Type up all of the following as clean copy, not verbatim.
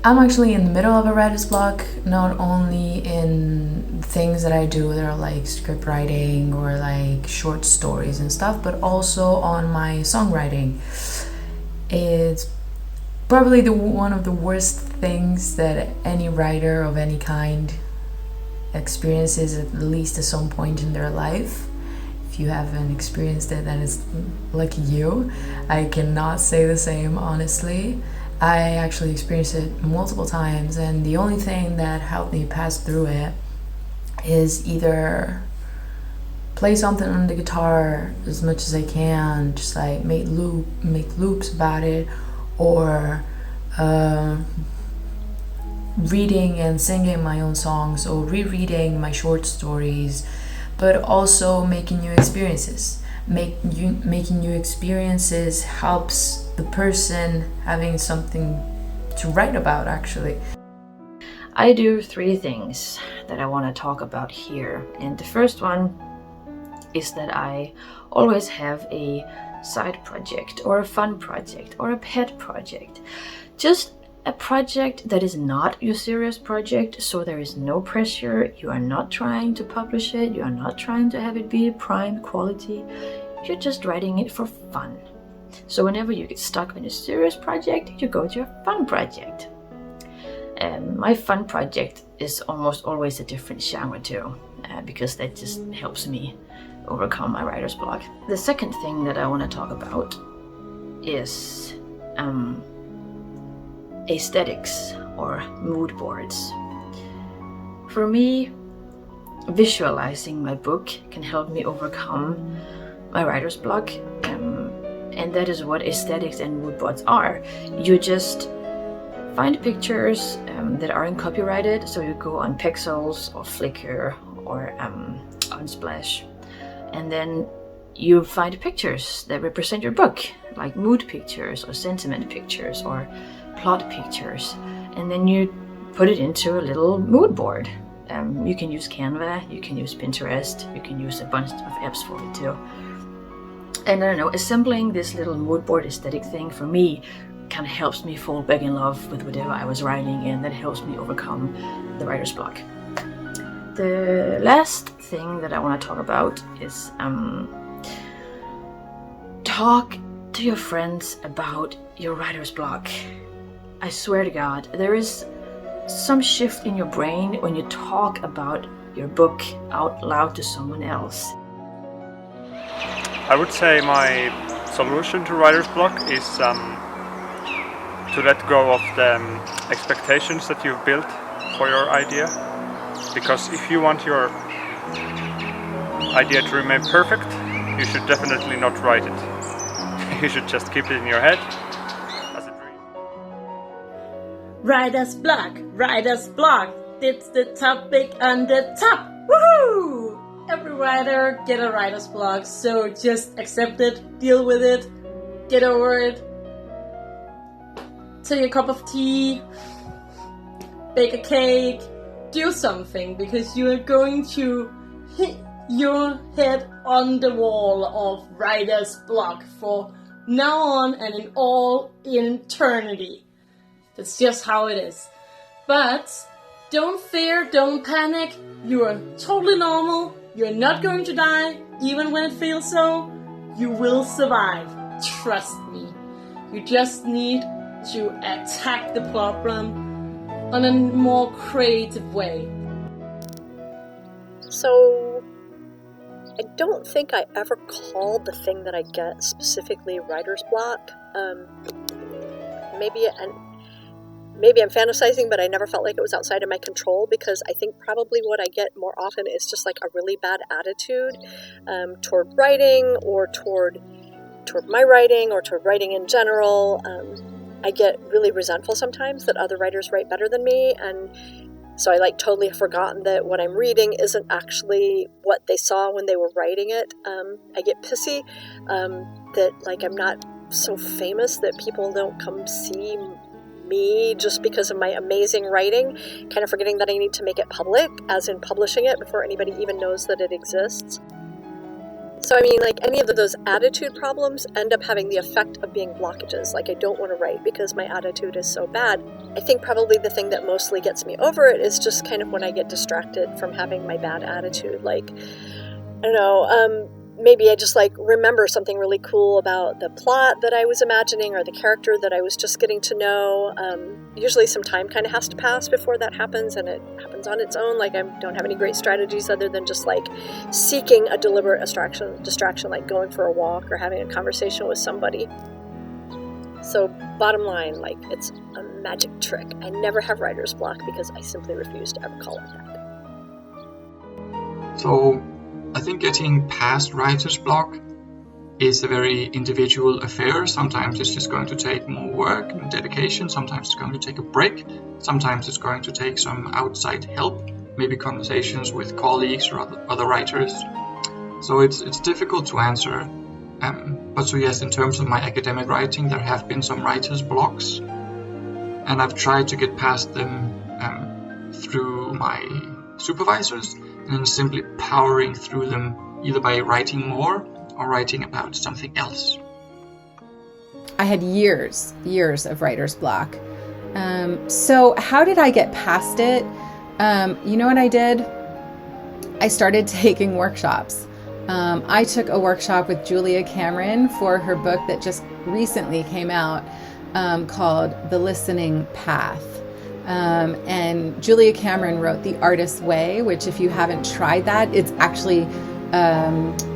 I'm actually in the middle of a writer's block, not only in things that I do that are like script writing or like short stories and stuff, but also on my songwriting. It's probably one of the worst things that any writer of any kind experiences, at least at some point in their life. If you haven't experienced it, then it's lucky you. I cannot say the same, honestly. I actually experienced it multiple times, and the only thing that helped me pass through it is either play something on the guitar as much as I can, just like make loops about it, or reading and singing my own songs, or rereading my short stories, but also making new experiences. Making new experiences helps the person having something to write about, actually. I do 3 things that I want to talk about here. And the first one is that I always have a side project or a fun project or a pet project. Just a project that is not your serious project, so there is no pressure. You are not trying to publish it. You are not trying to have it be prime quality. You're just writing it for fun. So whenever you get stuck in a serious project, you go to your fun project. My fun project is almost always a different genre too, because that just helps me overcome my writer's block. The second thing that I want to talk about is aesthetics or mood boards. For me, visualizing my book can help me overcome my writer's block, and that is what aesthetics and mood boards are. You just find pictures that aren't copyrighted, so you go on Pixels or Flickr or Unsplash, and then you find pictures that represent your book, like mood pictures or sentiment pictures or plot pictures, and then you put it into a little mood board. You can use Canva, you can use Pinterest, you can use a bunch of apps for it too. And I don't know, assembling this little mood board aesthetic thing for me kind of helps me fall back in love with whatever I was writing, and that helps me overcome the writer's block. The last thing that I want to talk about is talk to your friends about your writer's block. I swear to God, there is some shift in your brain when you talk about your book out loud to someone else. I would say my solution to writer's block is to let go of the expectations that you've built for your idea. Because if you want your idea to remain perfect, you should definitely not write it. You should just keep it in your head as a dream. Writer's block, writer's block. It's the topic on the top. Woohoo! Every writer get a writer's block, so just accept it, deal with it, get over it. Take a cup of tea, bake a cake, do something, because you are going to hit your head on the wall of writer's block for now on and in all eternity. That's just how it is. But don't fear, don't panic. You are totally normal. You're not going to die, even when it feels so. You will survive. Trust me. You just need to attack the problem on a more creative way. So, I don't think I ever called the thing that I get specifically writer's block. Maybe I'm fantasizing, but I never felt like it was outside of my control, because I think probably what I get more often is just like a really bad attitude toward writing, or toward my writing, or toward writing in general. I get really resentful sometimes that other writers write better than me, and so I totally have forgotten that what I'm reading isn't actually what they saw when they were writing it. I get pissy that I'm not so famous that people don't come see me just because of my amazing writing, kind of forgetting that I need to make it public, as in publishing it before anybody even knows that it exists. So, I mean, like, any of those attitude problems end up having the effect of being blockages. Like, I don't want to write because my attitude is so bad. I think probably the thing that mostly gets me over it is just kind of when I get distracted from having my bad attitude. Like, I don't know, maybe I just, like, remember something really cool about the plot that I was imagining or the character that I was just getting to know. Usually some time kind of has to pass before that happens, and it happens on its own. Like, I don't have any great strategies other than just, like, seeking a deliberate distraction, like going for a walk or having a conversation with somebody. So, bottom line, like, it's a magic trick. I never have writer's block because I simply refuse to ever call it that. So, I think getting past writer's block is a very individual affair. Sometimes it's just going to take more work and dedication. Sometimes it's going to take a break. Sometimes it's going to take some outside help, maybe conversations with colleagues or other writers. So it's difficult to answer. But so yes, in terms of my academic writing, there have been some writer's blocks, and I've tried to get past them through my supervisors and simply powering through them either by writing more or writing about something else. I had years of writer's block. So how did I get past it? You know what I did? I started taking workshops. I took a workshop with Julia Cameron for her book that just recently came out called The Listening Path. And Julia Cameron wrote The Artist's Way, which if you haven't tried that, it's actually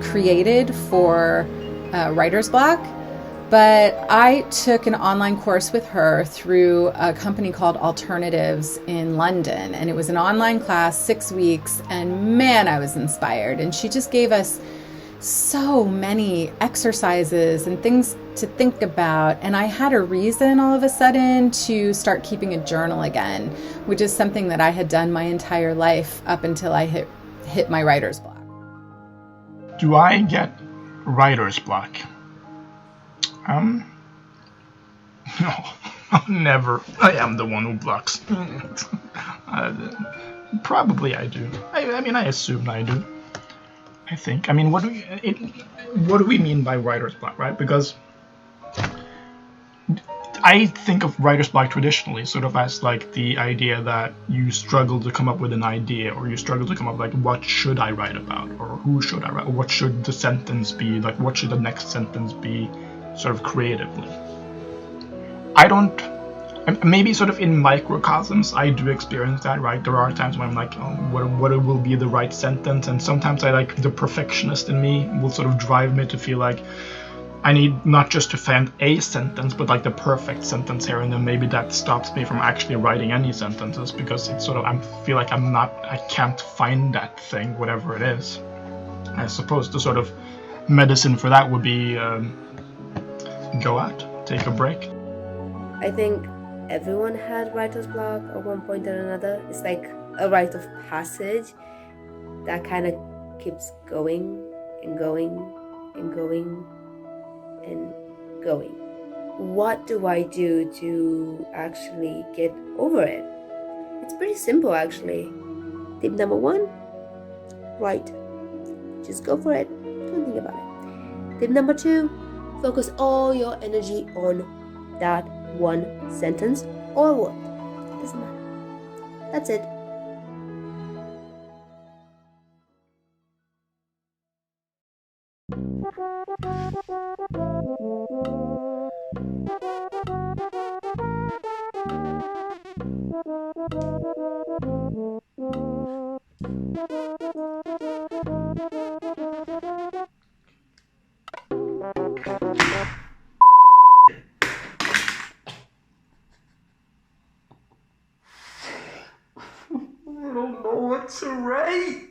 created for writer's block. But I took an online course with her through a company called Alternatives in London. And it was an online class, 6 weeks. And man, I was inspired. And she just gave us so many exercises and things to think about. And I had a reason all of a sudden to start keeping a journal again, which is something that I had done my entire life up until I hit my writer's block. Do I get writer's block? No, never. I am the one who blocks. Probably I do. I mean, I assume I do. I think. I mean, what do we mean by writer's block, right? Because I think of writer's block traditionally sort of as like the idea that you struggle to come up with an idea, or you struggle to come up like, what should I write about, or who should I write, or what should the sentence be, like what should the next sentence be, sort of creatively. I don't, maybe sort of in microcosms I do experience that, right? There are times when I'm like, oh, what will be the right sentence, and sometimes I like the perfectionist in me will sort of drive me to feel like I need not just to find a sentence, but like the perfect sentence here, and then maybe that stops me from actually writing any sentences because it's sort of, I feel like I can't find that thing, whatever it is. I suppose the sort of medicine for that would be go out, take a break. I think everyone had writer's block at one point or another. It's like a rite of passage that kind of keeps going and going and going and going. What do I do to actually get over it? It's pretty simple, actually. Tip number 1, write. Just go for it. Don't think about it. Tip number 2, focus all your energy on that one sentence or word. It doesn't matter. That's it. I don't know what to write.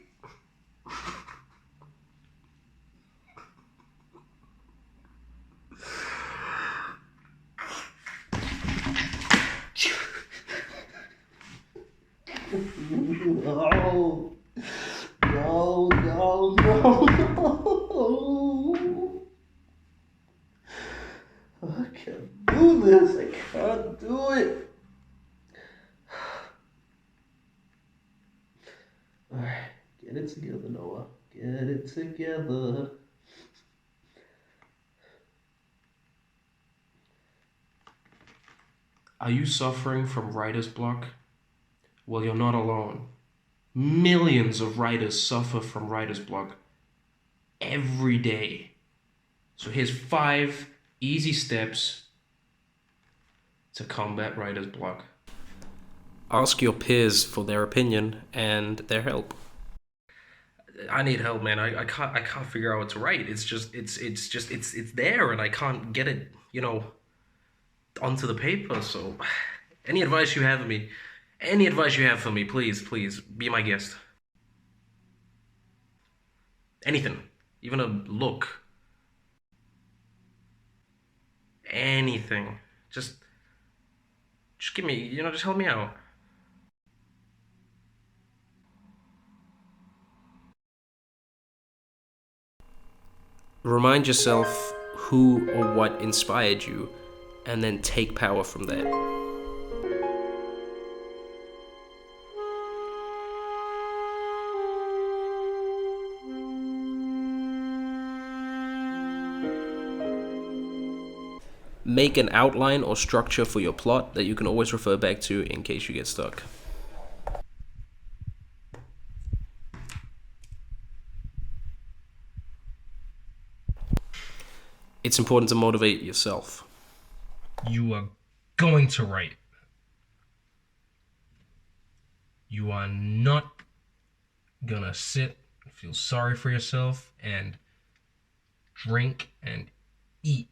No. I can't do this. I can't do it. Alright, get it together, Noah. Get it together. Are you suffering from writer's block? Well, you're not alone. Millions of writers suffer from writer's block every day. So here's 5 easy steps to combat writer's block. Ask your peers for their opinion and their help. I need help, man. I can't figure out what to write. It's there, and I can't get it, onto the paper. So, any advice you have for me? Any advice you have for me, please, be my guest. Anything, even a look. Anything. Just give me, just help me out. Remind yourself who or what inspired you, and then take power from that. Make an outline or structure for your plot that you can always refer back to in case you get stuck. It's important to motivate yourself. You are going to write. You are not gonna sit and feel sorry for yourself and drink and eat.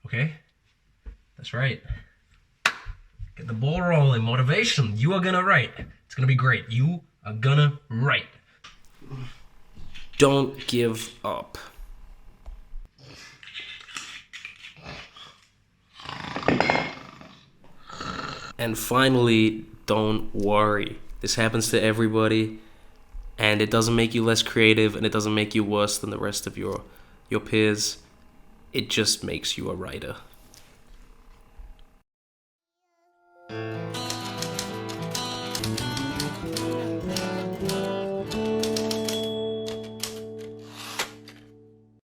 Okay? That's right. Get the ball rolling. Motivation. You are gonna write. It's gonna be great. You are gonna write. Don't give up. And finally, don't worry. This happens to everybody, and it doesn't make you less creative, and it doesn't make you worse than the rest of your peers. It just makes you a writer.